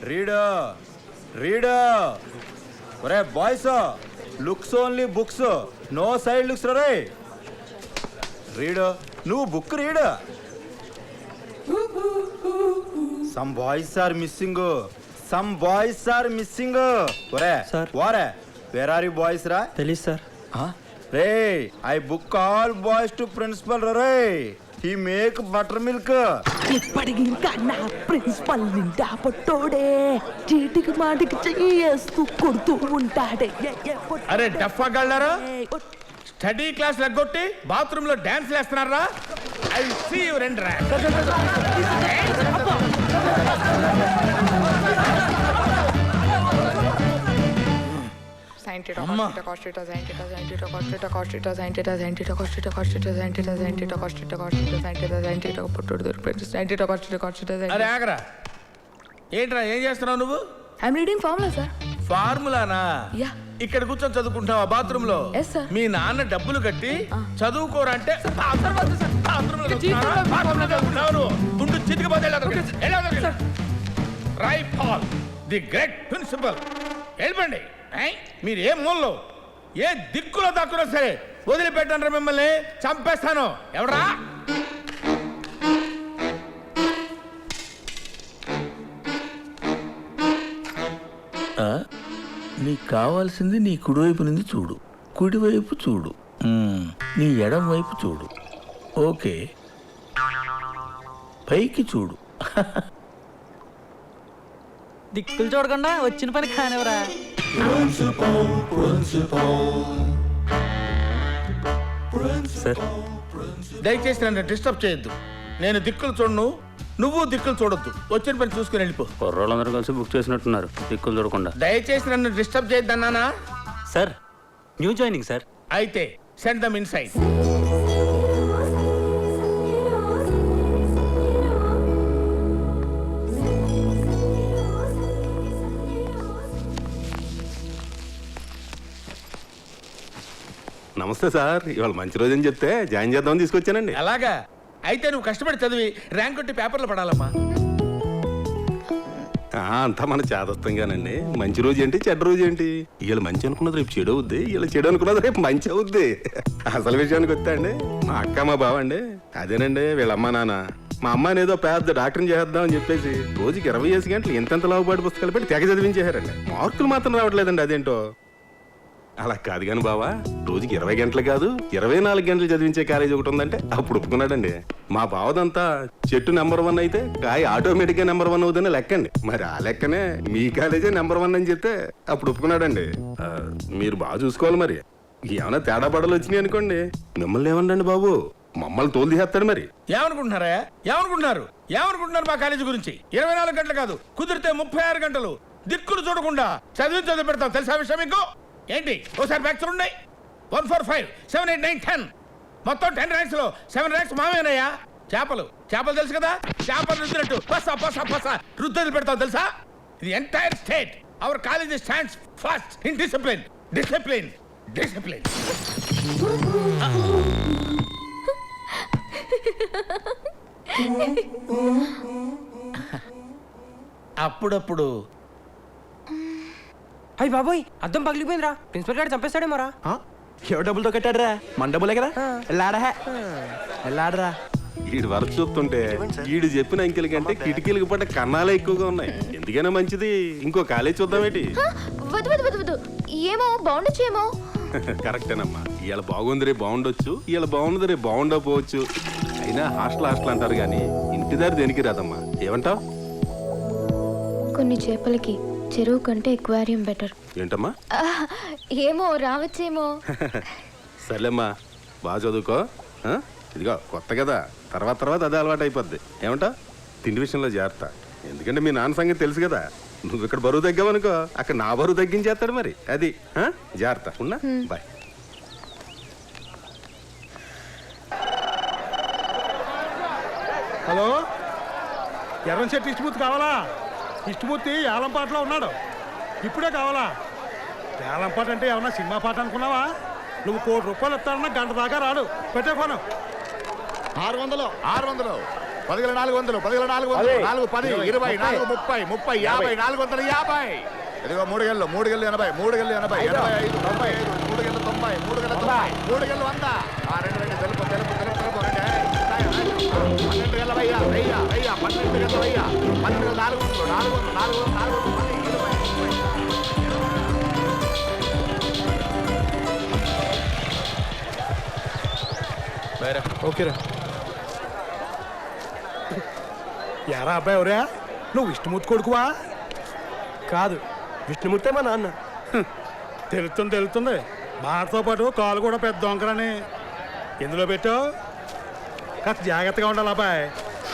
Reader ఒరే boys, looks only books, no side looks రే. Reader, నువ్వు book read. Some boys are missing. ఒరే వారే, వేర్ ఆర్ యు బాయ్స్ రా? తెలీదు సార్. రే, I book all boys to principal రే. He make buttermilk. ఇప్పటికి ఇంకా నా ప్రిన్సిపల్ నిండా పొట్టోడే, చీటికి మాటికి చెయ్యేస్తూ కొడుతూ ఉంటాడే. అరే డఫా గళ్ళారా, స్టడీ క్లాస్ లెగ్గొట్టి బాత్రూమ్ లో డాన్స్ వేస్తున్నారా? ఐ సీ యు రెండు రా. అరే ఆగరా, ఏంట్రా ఏం చేస్తున్నావు నువ్వు? I'm reading formula sir. ఫార్ములానా? యా. ఇక్కడ కూర్చొని చదువుకుంటావా బాత్రూమ్ లో? Yes, sir. మీ నాన్న డబ్బులు కట్టి చదువుకోరంటే right Paul the great principal. వెళ్ళండి. మీరు ఏ మూలలో ఏ దిక్కులో దాక్కున్నా సరే వదిలిపెట్టండి, మిమ్మల్ని చంపేస్తాను. ఎవరా? నీకు కావాల్సింది నీ కుడివైపు నుంచి చూడు, కుడివైపు చూడు, నీ ఎడం వైపు చూడు. ఓకే, పైకి చూడు. దిక్కులు చూడకుండా వచ్చిన పని కానివరా. సార్, దయచేసి నన్ను డిస్టర్బ్ చేయొద్దు. నేను దిక్కులు చూడను, నువ్వు దిక్కులు చూడొద్దు. వచ్చిన పని చూసుకుని వెళ్ళిపో. కుర్రోళ్ళందరూ కలిసి బుక్ చేసినట్టున్నారు దిక్కులు చూడకుండా. దయచేసి నన్ను డిస్టర్బ్ చేయొద్దన్నానా? Sir, new joining sir. అయితే సెండ్ దమ్ ఇన్సైడ్. నమస్తే సార్, ఇవాళ మంచి రోజు అని చెప్తే జాయిన్ చేద్దామని తీసుకొచ్చానండి. అలాగా? అయితే నువ్వు కష్టపడి చదివి ర్యాంక్ కొట్టి పేపర్లో పడాలమ్మా. అంతా మన చేదస్తంగానండి. మంచి రోజు ఏంటి చెడ్డ రోజు ఏంటి? ఇవాళ మంచి అనుకున్నది రేపు చెడు అవుద్ది, ఇలా చెడు అనుకున్నది రేపు మంచి అవుద్ది. అసలు విషయానికి వస్తే అండి, మా అక్క మా బావ అండి, అదేనండి వీళ్ళ అమ్మ నాన్న. మా అమ్మాయిని ఏదో పెద్ద డాక్టర్ని చేద్దాం అని చెప్పేసి రోజుకి 20 గంటలు ఎంతెంత లావుపాటు పుస్తకాలు పెట్టి తెగ చదివించేశారండి. మార్కులు మాత్రం రావట్లేదండి. అదేంటో. అలా కాదు కానీ బావా, రోజుకి 20 గంటలు కాదు 24 గంటలు చదివించే కాలేజీ ఒకటి ఉందంటే అప్పుడు ఒప్పుకున్నాడండి. మా బావదంతా చెట్టు నెంబర్ 1 అయితే కాయ ఆటోమేటిక్గా నెంబర్ 1 అవుతుందని లెక్కండి. మరి ఆ లెక్కనే మీ కాలేజే నెంబర్ 1 అని చెప్తే అప్పుడు ఒప్పుకున్నాడండి. మీరు బాగా చూసుకోవాలి. మరి ఏమైనా తేడా పడలు వచ్చినాయి అనుకోండి, మిమ్మల్ని ఏమండి బాబు, మమ్మల్ని తోలు తీసేస్తాడు. మరి ఏమనుకుంటున్నారా? ఏమనుకుంటున్నారు మా కాలేజీ గురించి? 24 గంటలు కాదు, కుదిరితే 36 గంటలు దిక్కులు చూడకుండా చదివి పెడతాం. తెలుసా విషయం మీకు? ఏంటి ఓసారి బ్యాక్ చూడండి. 1 4 5 7 8 9 10 మొత్తం 10 ర్యాంక్స్ లో 7 ర్యాంక్స్ మామేనయ్యా. చేపలు తెలుసు కదా, చేపలు రుద్దినట్టు రుద్దులు పెడతాం తెలుసా? ఇది entire state hour college stands first in discipline. అప్పుడప్పుడు అయ్యి బాబోయ్, అద్దం పగిలిపోయిందిరా. ప్రిన్సిపల్ గారు చంపేస్తాడేమోరా. ఎవరు డబ్బులతో కట్టాడరా? మన డబ్బులే కదా. వెళ్ళాడరా. వీడి వరకు చూస్తుంటే వీడు చెప్పిన అంకెల కంటే కిటికీలకు పడ్డ కన్నాలే ఎక్కువగా ఉన్నాయి. ఎందుకైనా మంచిది ఇంకో కాలేజ్ చూద్దామేటి? ఏమో బాగుండొచ్చేమో. కరెక్టేనమ్మా. ఇవాళ బాగుంది రే బాగుండొచ్చు, ఇవాళ బాగుంది రే బాగుండకపోవచ్చు. అయినా హాస్టల్ అంటారు కానీ ఇంటి దారి దేనికి రాదమ్మా. ఏమంటావ్? కొన్ని చేపలకి చెరువు కంటే ఎక్వేరియం బెటర్. ఏంటమ్మా? ఏమో రావచ్చేమో. సర్లేమ్మా, బాగా చదువుకో. ఇదిగో కొత్త కదా, తర్వాత అదే అలవాటు అయిపోద్ది. ఏమంటా? తిండి విషయంలో జాగ్రత్త. ఎందుకంటే మీ నాన్న సంగతి తెలుసు కదా. నువ్వు ఇక్కడ బరువు తగ్గావనుకో, అక్కడ నా బరువు తగ్గించేస్తాడు. మరి అది జాగ్రత్త. ఉన్నా బాయ్. హలో, ఎర్రం చెట్టు ఇష్టమూర్తి కావాలా? ఇష్టమూర్తి ఏలంపాటలో ఉన్నాడు. ఇప్పుడే కావాలా? ఏలంపాట అంటే ఏమన్నా సినిమా పాట అనుకున్నావా? నువ్వు ₹1 కోటి ఇస్తానన్నా గంట దాకా రాడు. పెట్టే ఫోను. 600 10,000 400 10,000 400 4 10 20 4 30 30 50 450 ఇదిగో 3 గెల్లు 80 3 గెల్లు 80 85 95 3 గెల్లు 90 3 గెల్లు 90 3 గెల్లు 100 ఆ రెండు తెలుపు 12 గెల్ల 1000 12 గెల్ల 1000 400 ఓకేరా ఎరా అబ్బాయి ఎవరా నువ్వు విష్ణుమూర్తి కొడుకువా? కాదు, విష్ణుమూర్తే మా నాన్న. తెలుస్తుంది మాటతో పాటు కాలు కూడా పెద్ద దొంగరని. ఎందులో పెట్టావు? కాస్త జాగ్రత్తగా ఉండాలి అబ్బాయి.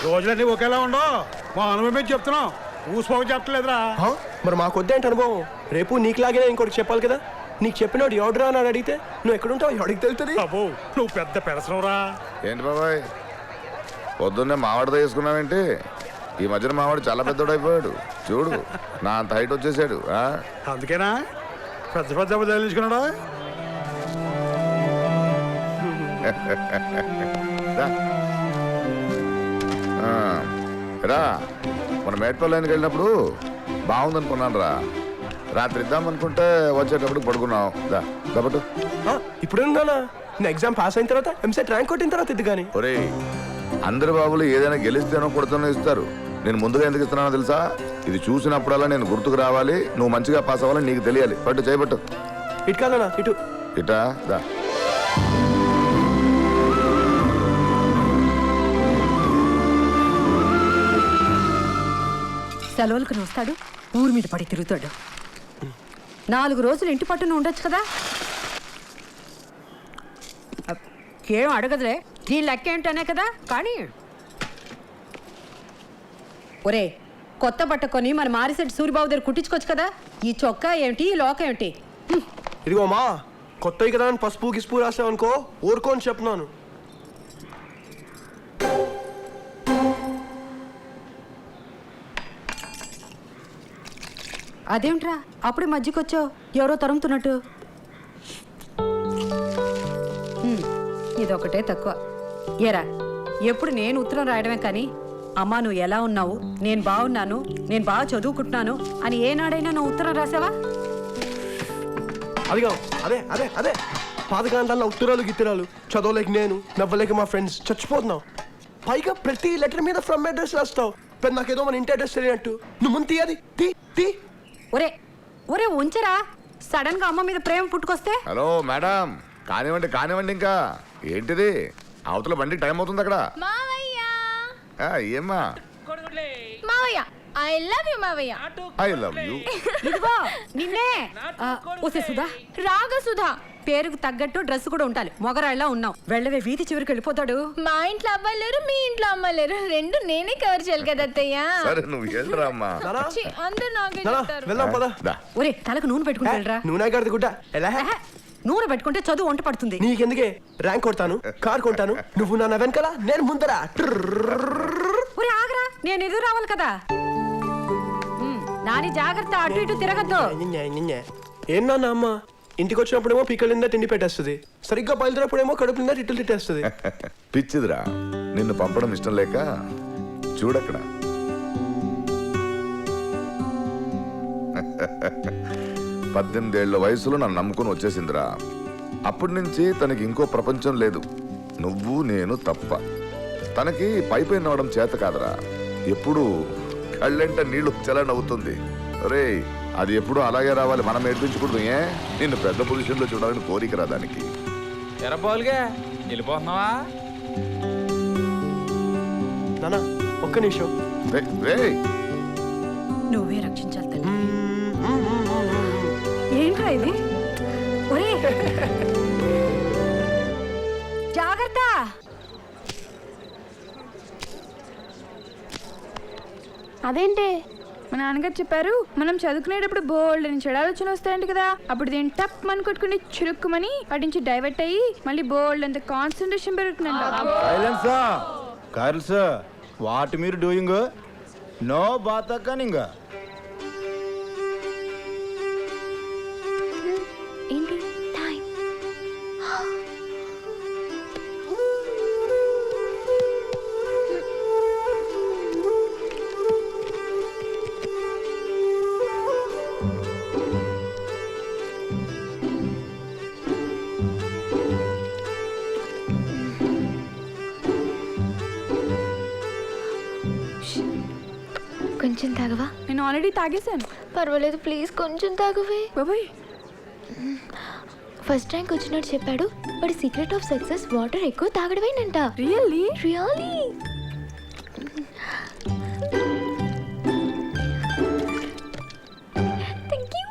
రోజులన్నీ ఒకేలా ఉండవు. మా అనుభవం మీద చెప్తున్నాం, ఊసిపోక చెప్పలేదురా. మరి మాకొద్దేంటి అనుభవం? రేపు నీకులాగే ఇంకోటి చెప్పాలి కదా. నీకు చెప్పినోడు ఎవడురా అని అడిగితే నువ్వు ఎక్కడుంటావు ఎవడికి తెలుస్తుంది? అబ్బో నువ్వు పెద్ద పెడసనవురా. ఏంటి బాబాయ్ పొద్దున్నే మావాడితో వేసుకున్నావేంటి? ఈ మధ్యన మావాడు చాలా పెద్దోడు అయిపోయాడు. చూడు నా అంత హైట్ వచ్చేసాడు. అందుకేనా పెద్ద పెద్ద తగిలించుకున్నాడా? రా మన మేట్పల్లికి వెళ్ళినప్పుడు బాగుందనుకున్నాను రా. రాత్రి ఇద్దామనుకుంటే వచ్చేటప్పుడు పడుకున్నావు. కాబట్టి ఇప్పుడు నా ఎగ్జామ్ పాస్ అయిన తర్వాత ఎంసెట్ ర్యాంక్ కొట్టిన తర్వాత ఇది కానీ. ఒరే అందరు బాబులు ఏదైనా గెలిస్తేనో కొడుతూనో ఇస్తారు. నేను ముందుగా ఎందుకు ఇస్తున్నానో తెలుసా? ఇది చూసినప్పుడల్లా నేను గుర్తుకు రావాలి, నువ్వు మంచిగా పాస్ అవ్వాలని నీకు తెలియాలి. పట్టు చేయబట్టు. ఇటు కాదన్నా ఇటు. ఇటా దా. సెలవులకు వస్తాడు, ఊరి మీద పడి తిరుగుతాడు. 4 రోజులు ఇంటి పట్టున ఉండొచ్చు కదా. ఏం అడగదులే, నీ లెక్క ఏంటనే కదా. కానీ ఒరే కొత్త బట్ట కొని మన మారిసెట్ సూరిబాబు దగ్గర కుట్టించుకోవచ్చు కదా. ఈ చొక్కా ఏమిటి, ఈ లోక ఏమిటి? ఇదిగో మా కొత్తవి కదా అని పసుపు గిసుపు రాసావు అనుకో ఊరుకో అని చెప్తున్నాను. అదేమిట్రా అప్పుడే మధ్యకొచ్చావు, ఎవరో తరుముతున్నట్టు. ఇదొకటే తక్కువ. ఏరా ఎప్పుడు నేను ఉత్తరం రాయడమే కానీ అమ్మా నువ్వు ఎలా ఉన్నావు, నేను బాగున్నాను, నేను బాగా చదువుకుంటున్నాను అని ఏనాడైనా నువ్వు ఉత్తరం రాసావా? అదిగా అదే అదే అదే పాతకాంతాల్లో ఉత్తరాలు గిత్తరాలు చదవలేక నేను, నవ్వలేక మా ఫ్రెండ్స్ చచ్చిపోతున్నావు. పైగా ప్రతి లెటర్ మీద ఫ్రమ్ అడ్రస్ రాస్తావు. పెద్ద నాకేదో మన ఇంటి అడ్రస్ తెలియనట్టు. నువ్వు ముందు తీయాలి తీ. ఒరే ఒరే ఉంచరా, సడన్ గా అమ్మ మీద ప్రేమ పుట్టుకొస్తే. హలో మేడం, కానివ్వండి ఇంకా ఏంటిది? అవతల బండి టైం అవుతుంది అక్కడ. ఏమ్మా? మావయ్య ఐ లవ్ యు మావయ్య. I love you. ఇదిగో నిన్నే. ఓసే సుధా, రాగ సుధా. పేరుకు తగ్గట్టు డ్రెస్ కూడా ఉండాలి. మొగరాయిలా ఉన్నావు. వెళ్ళవే, వీధి చివరికి వెళ్ళిపోతాడు. మా ఇంట్లో అబ్బాయి లేరు, మీ ఇంట్లో అమ్మాయి లేరు, రెండు నేనే కవర్ చేయాలి కదా అత్తయ్య. సరే నువ్వు వెళ్ళరా అమ్మా. అందరూ నాకే వెళ్దాం పద. ఒరే తలకు నూనె పెట్టుకుని వెళ్ళరా. నూనె గడిది గుడ్డ ఎలా? నూనె పెట్టుకుంటే చదువు వంట పడుతుంది. నీకెందుకే? ర్యాంక్ కొడతాను, కార్ కొంటాను, నువ్వు నా వెనకాల, నేను ముందరా. ఒరే ఆగరా, నేను ఎదురు రావాలి కదా. నాని జాగ్రత్త, అటు ఇటు తిరగద్దు. ఏం నాన్న అమ్మ ఇంటికి వచ్చినప్పుడేమో పీకల నిండా తిండి పెట్టేస్తుంది, సరిగ్గా బయలుదేరప్పుడేమో కడుపు నిండా తిట్టులు తిట్టేస్తుంది. పిచ్చిదిరా, నిన్ను పంపడం ఇష్టం లేక చూడక్కడ. 18 ఏళ్ల వయసులో నన్ను నమ్ముకుని వచ్చేసిందిరా. అప్పటి నుంచి తనకి ఇంకో ప్రపంచం లేదు, నువ్వు నేను తప్ప. తనకి పైపై నవ్వడం చేత కాదురా, ఎప్పుడు కళ్ళంట నీళ్లు చలా నవ్వుతుంది. రే అది ఎప్పుడు అలాగే రావాలి, మనం ఏడ్పించకూడదు. నిన్ను పెద్ద పొజిషన్లో చూడాలని కోరికరా దానికి. ఎరపోలుగా వెళ్ళిపోతున్నావా? నానా ఒక్క నిమిషం. నువ్వే రక్షించాలి. ఏంట్రా ఇది? ఒరే జాగ్రత్త. అదేంటి మా నాన్నగారు చెప్పారు, మనం చదువుకునేటప్పుడు బోల్డ్ అని చెడు ఆలోచన వస్తాయంట కదా. అప్పుడు దీన్ని టప్ మని కొట్టుకుని చురుక్కుమని వాటించి డైవర్ట్ అయ్యి మళ్ళీ బోల్డ్ అంత కాన్సన్ట్రేషన్ పెరుగుతుందంట. కర్ల్స్ వాట్ మీరు డూయింగ్? నో బాత్ కనింగ్. ఏంటి టైం? కొంచెం తాగవా? నేను ఆల్రెడీ తాగేశాను. పర్వాలేదు ప్లీజ్ కొంచెం తాగవే. బాబాయ్ ఫస్ట్ ర్యాంక్ వచ్చినట్టు చెప్పాడు. వాడి సీక్రెట్ ఆఫ్ సక్సెస్ వాటర్ ఎక్కువ తాగడమేనంట. Really? Really? Thank you.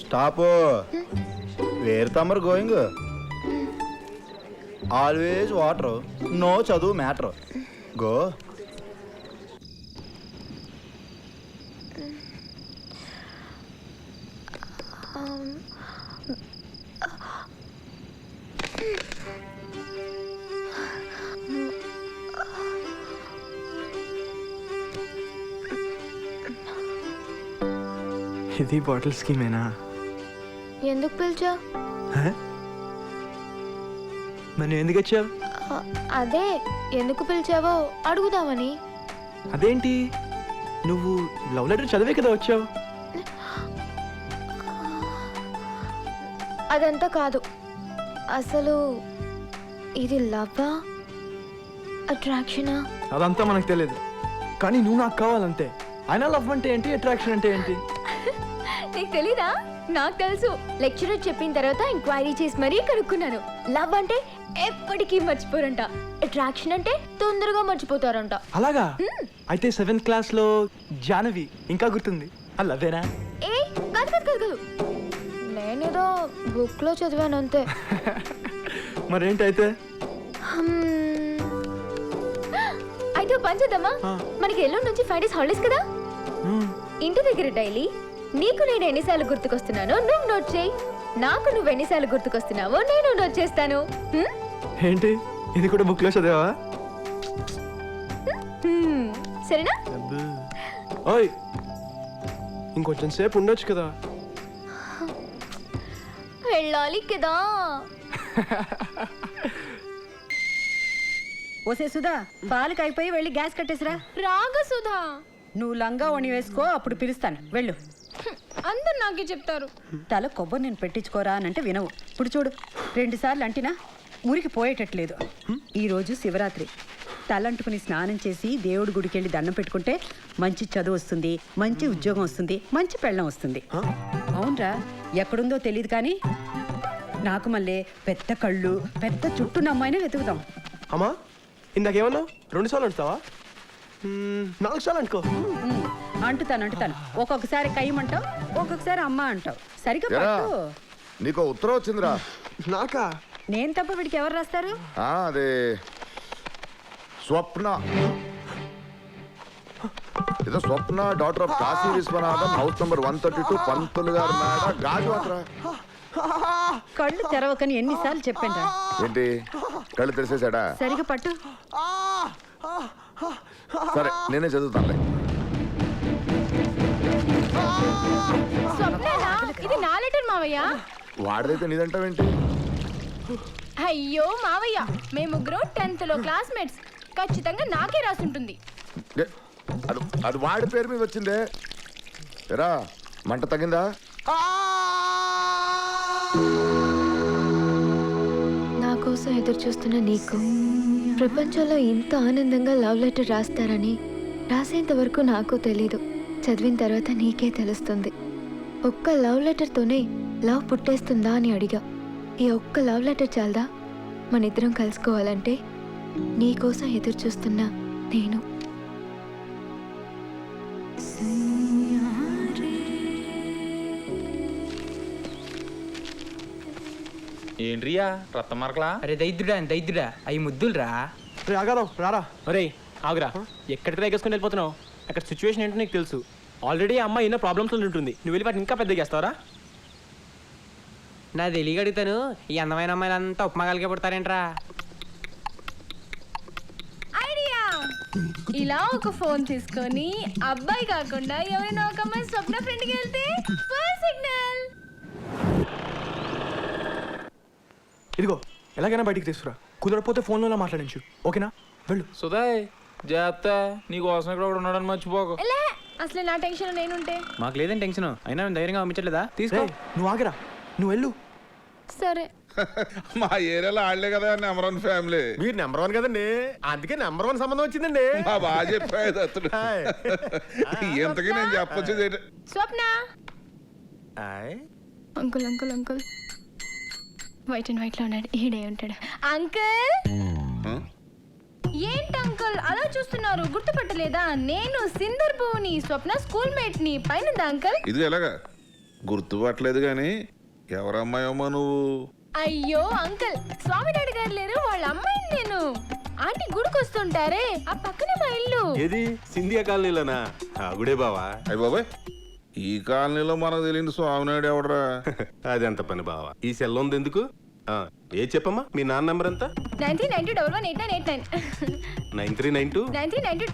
Stop. Where తమర్ గోయింగ్? ఆల్వేజ్ వాటర్, నో చదువు మ్యాటర్. గో. ఇది బాటిల్ స్కీమేనా? ఎందుకు పిలిచా? మరి ఎందుకు వచ్చావు? అదే ఎందుకు పిలిచావో అడుగుదామని. అదేంటి, నువ్వు లవ్ లెటర్ చదివే కదా వచ్చావు? అదంతా కాదు. అసలు ఇది లవ్వా అట్రాక్షనా? అదంతా మనకు తెలియదు, కానీ నువ్వు నాకు కావాలంతే. అయినా లవ్ అంటే ఏంటి, అట్రాక్షన్ అంటే ఏంటి? నీకు తెలీదా? నాకు తెలుసు. లెక్చరర్ చెప్పిన తర్వాత ఎంక్వైరీ చేసి మరీ కనుక్కున్నాను. లవ్ అంటే ఎప్పటికీ మర్చిపోరంట, అట్రాక్షన్ అంటే తొందరగా మర్చిపోతారంట. అలాగా? అయితే 7th క్లాస్లో జానవి ఇంకా గుర్తుంది, ఆ లవ్వేనా? ఏ కాదు కాదు కాదు కాదు, నేనేదో బుక్ లో చదివాను అంతే. మరేంటి అయితే? అయితే పని చేద్దామా? మనకి ఎల్లుండి నుంచి 5 days హాలిడేస్ కదా. ఇంటి దగ్గర డైలీ నీకు నేను ఎన్నిసార్లు గుర్తుకొస్తున్నానో నువ్వు నోట్ చేయి, నాకు నువ్వు ఎన్నిసార్లు గుర్తుకొస్తున్నావో నేను నోట్ చేస్తాను. ఏంటి, ఇది కూడా బుక్ లో చదివావా? సరేనా? ఓయ్, ఇంకొంచెం సేపు ఉండొచ్చు కదా. వెళ్ళాలి కదా. ఓసే సుధా, పాలకి అయిపోయి వెళ్ళి గ్యాస్ కట్టేసిరా. రాగా సుధా, నువ్వు లంగా ఓణి వేసుకో, అప్పుడు పిలుస్తాను. వెళ్ళు. అందరు నాకే చెప్తారు. తల కొబ్బరి నేను పెట్టించుకోరా అనంటే వినవు. ఇప్పుడు చూడు, 2 సార్లు అంటినా ఊరికి పోయేటట్లేదు. ఈరోజు శివరాత్రి. తలంటుకుని స్నానం చేసి దేవుడి గుడికి వెళ్ళి దండం పెట్టుకుంటే మంచి చదువు వస్తుంది, మంచి ఉద్యోగం వస్తుంది, మంచి పెళ్ళం వస్తుంది. అవునరా, ఎక్కడుందో తెలియదు కానీ నాకు మళ్ళీ పెద్ద కళ్ళు, పెద్ద చుట్టూ అమ్మాయినే వెతుకుతాం. అమ్మా, ఇందాకేమన్నావు? 2 సార్లు అంటావా? 4 సార్లు అనుకో. అంటుతాను. ఒక్కొక్కసారి కయ్యమంటావు, ఒక్కొక్కసారి అమ్మ అంటావు. సరిగ్గా ఏరా, పట్టు. నీకు ఉత్తరం వచ్చిందిరా. నాకా? నేను తప్ప వీడికి ఎవరు రాస్తారు? అదే స్వప్న, ఏదో Swapna daughter of Kashi Vishwanathan, house number 132, పంతులు గారు మేడ, గాజువాకరా. కళ్ళు తెరవకని ఎన్నిసార్లు చెప్పాను రా. ఏంటి, కళ్ళు తెరిసేసాడా? సరిగా పట్టు. సరే, నేనే చదువుతానులే. స్వప్నేనా? ఇది నా లెటర్ మావయ్య. వాడిదైతే నీదంటావేంటి? అయ్యో మావయ్య, మేము ముగ్గురు 10th లో క్లాస్మేట్స్. ఖచ్చితంగా నాకే రాసుంటుంది. ఏ, అది వాడి పేరు మీద వచ్చిందే. ఎరా, మంట తగ్గిందా? నా కోసం ఎదురు చూస్తున్న నీకు ప్రపంచంలో ఇంత ఆనందంగా లవ్ లెటర్ రాస్తారని రాసేంత వరకు నాకు తెలీదు. చదివిన తర్వాత నీకే తెలుస్తుంది. ఒక్క లవ్ లెటర్తోనే లవ్ పుట్టేస్తుందా అని అడిగా. ఈ ఒక్క లవ్ లెటర్ చాలదా మన ఇద్దరం కలుసుకోవాలంటే? నీకోసం ఎదురు చూస్తున్నా నేను. ఏంట్రియా రత్త మరకలా? అరే దైద్యుడా అవి ముద్దులురా. రాగారావు రారా. ఒరే ఆగురా, ఎక్కడికి రేగేసుకుని వెళ్ళిపోతున్నావు? అక్కడ సిచ్యువేషన్ ఏంటో నీకు తెలుసు. ఆల్రెడీ అమ్మ ఎన్నో ప్రాబ్లమ్స్ ఉంటుంది, నువ్వు వెళ్ళి వాటిని ఇంకా పెద్దగా చేస్తావరా? నా తెలియక అడుగుతాను, ఈ అందమైన అమ్మాయిలంతా ఉప్మాగాలికే పుడతారేంట్రా? ఐడియా, ఇలా ఒక ఫోన్ తీసుకొని అబ్బాయి కాకుండా ఎవరైనా ఒక అమ్మాయి స్వప్న ఫ్రెండ్కి వెళ్తే ఫుల్ సిగ్నల్. ఇదిగో, ఎలాగైనా బయటికి తీసుకురా. కుదరకపోతే ఫోన్లో మాట్లాడించు, ఓకేనా? వెళ్ళు. సుధాయ్ జాగ్రత్త, నీకోసం ఇక్కడ ఒకడు ఉన్నాడని మర్చిపోకు. అసలు నా టెన్షన్ నేనుంటే. మాకు లేదని టెన్షన్, అయినా మేము ధైర్యంగా పంపించట్లేదా? తీసుకో. నువ్వు ఆగరా, నువ్వు వెళ్ళు. సరే. మా ఏరియాలో ఆడలే కదా నెంబర్ 1 ఫ్యామిలీ. మీరు నెంబర్ 1 కదండి, అందుకే నెంబర్ 1 సంబంధం వచ్చిందండి. మా బాగా చెప్పాడు అతను. ఇంతకీ నేను చెప్పొచ్చేది ఏంటి? Swapna. Uncle uncle uncle white and white లో ఉన్నాడు, ఈడే ఉంటాడు. అంకుల్ ఏంటి అంకుల్ అలా చూస్తున్నారు, గుర్తుపట్టలేదా? నేను సిందర్ భువని, స్వప్న స్కూల్ మేట్ ని. పైన అంకుల్. ఇది ఎలాగా గుర్తుపట్టలేదు గాని ఎవరమ్మాయమ్మా నువ్వు? అయ్యో అంకుల్, స్వామినాయుడు గారు లేరు, వాళ్ళ అమ్మాయిని నేను. ఆంటీ గుడికి వస్తుంటారే, ఆ పక్కనే మా ఇల్లు. ఏది సింధియా కాలనీలోనా? గుడే బావా. అయ్య బాబాయ్, ఈ కాలనీలో మనకు తెలియని స్వామినాయుడు ఎవడరా? అది ఎంత పని బావా, ఈ సెల్ ఉంది ఎందుకు? ఏ చెప్పమ్మా, మీ నాన్న నెంబర్ ఎంత? 9392118989. 9392 9392.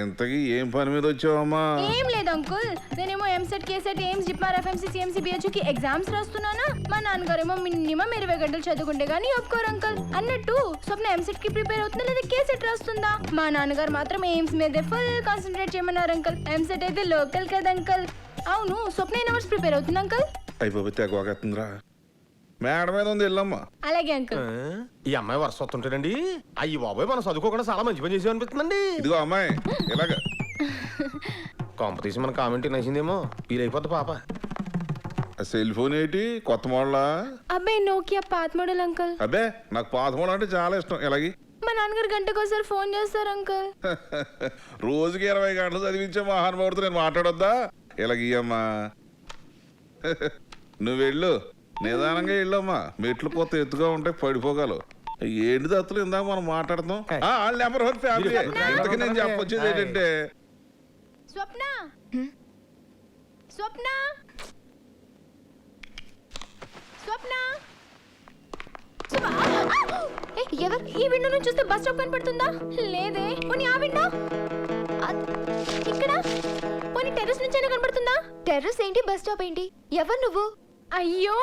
ఇంతకీ ఏం పని మీద వచ్చావమ్మా? ఏం లేదు అంకుల్, నేనేమో ఎంసెట్ కేసెట్ ఎయిమ్స్ జిప్మార్ ఎఫ్ఎంసీ సిఎంసీ బిహెచ్కి ఎగ్జామ్స్ రాస్తున్నానా. మా నాన్నగారేమో మినిమం 20 గంటలు చదువుకుంటే గానీ ఒప్పుకోరు అంకుల్. అన్నట్టు స్వప్న ఎంసెట్ కి ప్రిపేర్ అవుతుందా లేదా కేసెట్ రాస్తుందా? మా నాన్నగారు మాత్రం ఎయిమ్స్ మీదే ఫుల్ కాన్సన్ట్రేట్ చేయమన్నారు అంకుల్. ఎంసెట్ అయితే లోకల్ కదా అంకుల్. అవును, స్వప్న ఎన్ని అవర్స్ ప్రిపేర్ అవుతుంది అంకుల్? అయిపోతే తెగవాగేస్తుందిరా. మేడ మీద ఉంది వెళ్ళమ్మా. అలాగే అంకుల్. ఈ అమ్మాయి వరుస వస్తుంటాడండి. అయ్యి బాబాయ్, మనం చదువుకోకుండా చాలా మంచి పని చేసాం అనిపిస్తుందండి. ఇదిగో అమ్మాయి ఇలాగ కాంపిటీషన్ మన కామెంట్ నచ్చిందేమో, ఫీల్ అయిపోద్ది పాప. సెల్ ఫోన్ ఏంటి, కొత్త మోడలా? అబ్బాయి నోకియా పాత మోడల్ అంకుల్. అబ్బే, నాకు పాత మోడల్ అంటే చాలా ఇష్టం. ఎలాగి? మా నాన్నగారు గంటకోసారి ఫోన్ చేస్తారు అంకుల్. రోజుకి 20 గంటలు చదివించే మహానుభావుడితో నేను మాట్లాడొద్దా? ఎలాగీయమ్మా, నువ్వు వెళ్ళు, నిదానంగా వెళ్ళమ్మా. మెట్లు పోతే ఎత్తుగా ఉంటాయి, పడిపోగలవు. ఏంటి దత్తులు ఇందాక మనం మాట్లాడుతాం. వాళ్ళ నెంబర్ 1 ఫ్యామిలీ. ఇంతకీ నేను చెప్పొచ్చేది ఏంటంటే, స్వప్న స్వప్న స్వప్న ఎవరు? ఈ విండో నుంచి చూస్తే బస్ స్టాప్ కనపడుతుందా? లేదే. పోనీ ఆ విండో ఇక్కడ, పోనీ టెర్రస్ నుంచి అయినా కనపడుతుందా? టెర్రస్ ఏంటి, బస్ స్టాప్ ఏంటి? ఎవరు నువ్వు? అయ్యో,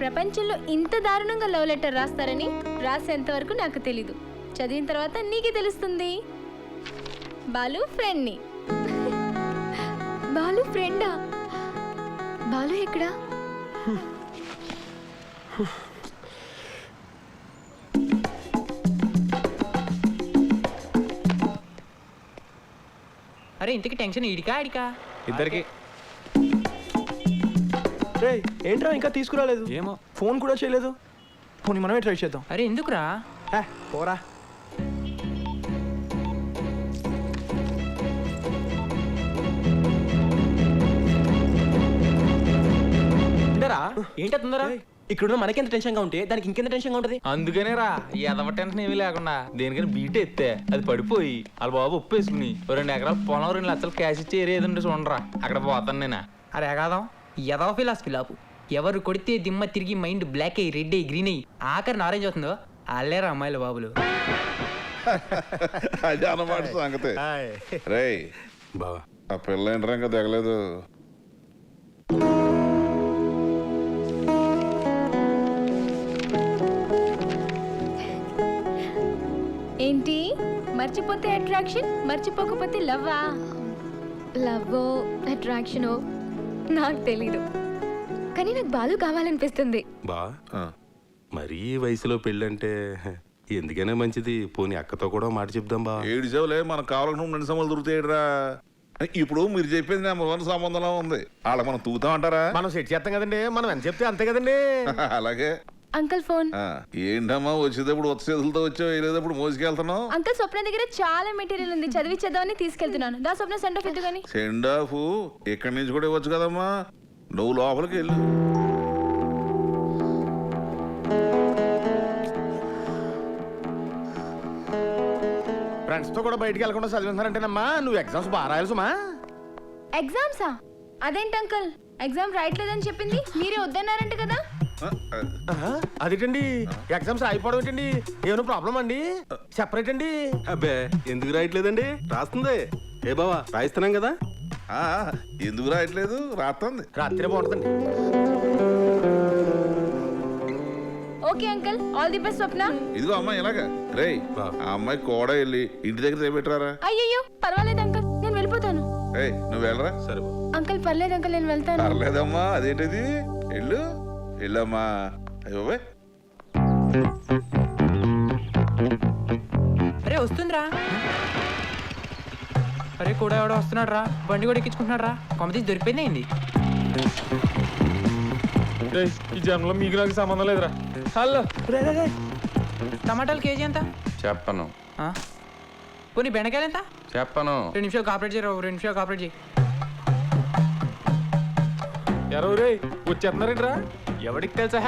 ప్రపంచంలో ఇంత దారుణంగా లవ్ లెటర్ రాస్తారని రాసేంత వరకు నాకు తెలీదు. చదివిన తర్వాత నీకే తెలుస్తుంది. బాలు ఫ్రెండ్ని. బాలు ఫ్రెండా? బాలు ఎక్కడా? అరే ఇంతకి టెన్షన్ ఇడికా అడికా? ఇద్దరికి. ఏంట్రా ఇంకా తీసుకురాలేదు? ఏమో, ఫోన్ కూడా చేయలేదు. పోనీ మనమే ట్రై చేద్దాం. అరే ఎందుకురా? పోరా. ఏంటో తొందర? ఇక్కడ మనకెంత టెన్షన్ గా ఉంటే దానికి ఇంకెంత టెన్షన్ గా ఉంటది. అందుకనే రా ఎదవ టెన్షన్ ఏమీ లేకుండా దేనికైనా బీట్ ఎత్తే అది పడిపోయి వాళ్ళ బాబు ఒప్పేసుకుని 2 ఎకరాల పొలం 2 లక్షలు క్యాష్ ఇచ్చి ఏరేదంటే చూడరా, అక్కడ పోతాను నేనా. అరే కాదాం, ఎదవ ఫిలాసఫీ లాపు. ఎవరు కొడితే దిమ్మ తిరిగి మైండ్ బ్లాక్ అయ్యి రెడ్ అయ్యి గ్రీన్ అయ్యి ఆఖరి ఆరెంజ్ అవుతుందో అల్లేరా అమ్మాయిల బాబులు. అది అన్నమాట సంగతి. రేయ్ బావా, ఆ పిల్ల ఏంట్రా ఇంకా తెగలేదు? ఏంటి మర్చిపోతే అట్రాక్షన్, మర్చిపోకపోతే లవ్వా? లవ్వో అట్రాక్షనో నాకు తెలీదు, కానీ నాకు బాలు కావాలనిపిస్తుంది. బా మరీ వయసులో పెళ్ళంటే ఎందుకైనా మంచిది. పోనీ అక్కతో కూడా మాట చెప్దాం బా. ఏడు సేవలే, మనకు కావాలనుకున్న 2 సమయాలు దొరుకుతాయిరా. ఇప్పుడు మీరు చెప్పేది నెంబర్ 1 సంబంధంలో ఉంది. వాళ్ళకి మనం తూగుతాం అంటారా? మనం సెట్ చేస్తాం కదండి, మనం ఎంత చెప్తే అంతే కదండి. అలాగే. Uncle phone. ఏంటమ్మా, వచ్చేటప్పుడు వచ్చే చేతులతో వచ్చావు, వెళ్ళేటప్పుడు మోసుకెళ్తున్నావు? అంకుల్ స్వప్న దగ్గర చాలా మెటీరియల్ ఉంది, చదివించేద్దామని తీసుకెళ్తున్నాను. దా స్వప్న సెండ్ ఆఫ్ ఎత్తు. సెండ్ ఆఫ్ ఇక్కడి నుంచి కూడా ఇవ్వచ్చు కదమ్మా. నువ్వు లోపలికి వెళ్ళు. ఫ్రెండ్స్ తో కూడా బయటికి వెళ్ళకుండా చదివిస్తున్నారంటేనమ్మా నువ్వు ఎగ్జామ్స్ బాగా రాయాల్సమా? ఎగ్జామ్సా? అదేంటి అంకుల్, ఎగ్జామ్ రాయట్లేదని చెప్పింది మీరే వద్దన్నారంట కదా? అదేంటండి, ఎగ్జామ్స్ అయిపోవడం ఏంటండి? ఏమైనా ప్రాబ్లం అండి? సెపరేట్ అండి? అబ్బే, ఎందుకు రాయట్లేదండి? రాస్తుంది. ఏ బావా, రాయిస్తున్నాం కదా. ఎందుకు రాయట్లేదు? రాస్తుంది. రాత్రి బాగుంటుందండి. Okay uncle, all the best Swapna. ఇదిగో అమ్మాయి ఇలాగా. రేయ్, ఆ అమ్మాయి కూడా వెళ్ళి ఇంటి దగ్గర చేపెట్టరారా? అయ్యయ్యో పర్వాలేదు అంకుల్, నేను వెళ్ళిపోతాను. ఏయ్ నువ్వు వెళ్ళరా. సరే బాబు. అంకుల్ పర్లేదు అంకుల్ నేను వెళ్తాను పర్లేదమ్మా, అదేంటిది, వెళ్ళు వెళ్ళమ్మా. అయ్యో అరే వస్తుందిరా. అరే కూడా ఎవడో వస్తున్నాడు రా, బండి కూడా ఎక్కించుకుంటున్నాడు రా. కాంపిటీషన్ దొరికిపోయింది ఏంది? ఈ జన్మలో మీకు నాకు సంబంధం లేదురా. హలో, టమాటాలు కేజీ ఎంత? చెప్పను పోనీ బెండకాయలు ఎంత? చెప్పను. 2 నిమిషాలు కాపరేట్ చేయరా, 2 నిమిషాలు కాపరేట్ చేయి. ఎవరు వచ్చేస్తున్నారేంట్రా? ఎవడికి తెలుసా?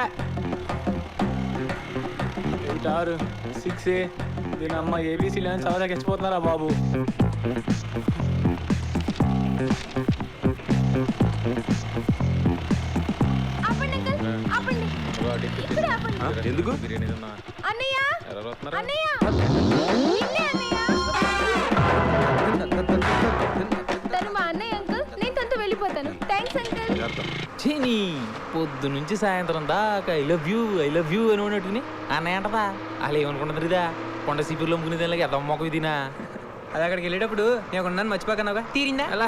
8 6 6 దీని అమ్మ ఏబీసీ లేని చదవడానికి వచ్చిపోతున్నారా బాబు. ఎందుకు బిర్యానీ తిన్నా. అన్నయ్య ఎవరు వస్తున్నారు? అన్నయ్య తను మా అన్నయ్య అంకుల్, నేను తనతో వెళ్ళిపోతాను. Thanks uncle. చీనీ పొద్దు నుంచి సాయంత్రం దాకా ఐ లవ్ యూ అని ఉన్నట్టుకుని అన్నయ్య అంటదా. అలా ఏమనుకుంటున్నారు ఇదా కొండ సీపీలో ముగ్గుని దానికి ఎదమ్మ మొక్క తినా. అది అక్కడికి వెళ్ళేటప్పుడు నేను ఉన్నాను మర్చిపోకన్నావుగా, తీరిందా అలా